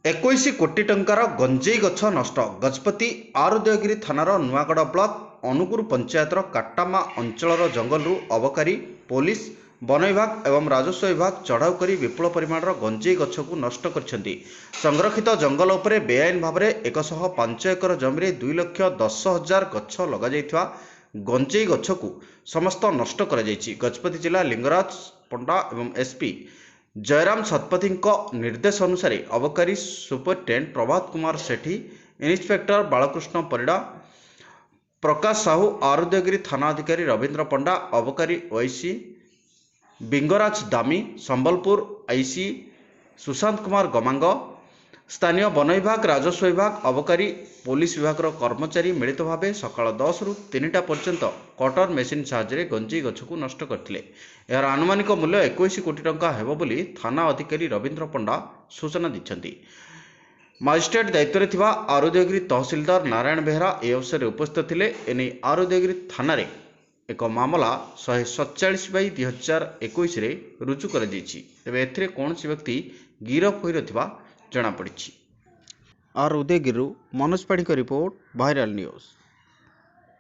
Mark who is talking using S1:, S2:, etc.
S1: 21 କୋଟି ଟଙ୍କାର ଗଞ୍ଜେଇ ଗଛ ନଷ୍ଟ। ଗଜପତି ଆରୁଦୟଗିରି ଥାନାର ନୂଆଗଡ଼ ବ୍ଲକ ଅନୁଗୁରୁ ପଞ୍ଚାୟତର କାଟାମା ଅଞ୍ଚଳର ଜଙ୍ଗଲରୁ ଅବକାରୀ, ପୋଲିସ, ବନ ବିଭାଗ ଏବଂ ରାଜସ୍ୱ ବିଭାଗ ଚଢ଼ାଉ କରି ବିପୁଳ ପରିମାଣର ଗଞ୍ଜେଇ ଗଛକୁ ନଷ୍ଟ କରିଛନ୍ତି। ସଂରକ୍ଷିତ ଜଙ୍ଗଲ ଉପରେ ବେଆଇନ ଭାବରେ 105 ଏକର ଜମିରେ 2,10,000 ଗଛ ଲଗାଯାଇଥିବା ଗଞ୍ଜେଇ ଗଛକୁ ସମସ୍ତ ନଷ୍ଟ କରାଯାଇଛି। ଗଜପତି ଜିଲ୍ଲା ଲିଙ୍ଗରାଜ ପଣ୍ଡା ଏବଂ ଏସ୍ପି जयराम शतपथी निर्देश अनुसार अबकारी सुपरिटेडेंट प्रभात कुमार सेठी, इन्स्पेक्टर बालकृष्ण परिड़ा, प्रकाश साहू, आरुदयगिरी थाना अधिकारी रवींद्र पंडा, अबकारी ओआईसी बिंगराज दामी, संबलपुर आईसी सुशांत कुमार गमांग, स्थानीय वन विभाग, राजस्व विभाग, अबकारी पुलिस विभाग कर्मचारी मिलित भाव सकाल 10 रु 3टा पर्यंत कटर मेसीन साहाय्य गंजेई गछ को नष्ट करथिले। यार आनुमानिक मूल्य 21 कोटी टंका हेबो बोली थाना अधिकारी रवींद्र पंडा सूचना दैछन्ती। मजिस्ट्रेट दायित्व थिबा आरुदयगिरी तहसीलदार नारायण बेहरा ए अवसर उपस्थित थिले। एने आरुदयगिरी थाना रे एक मामला 147/2021 रे रुजु कर दैछि। तबे एथिरे कोनसी व्यक्ति गिरफ होई रथिबा जଣା पड़िछि। आरुदयगिरी मनोज पाड़ी का रिपोर्ट, वायरल न्यूज।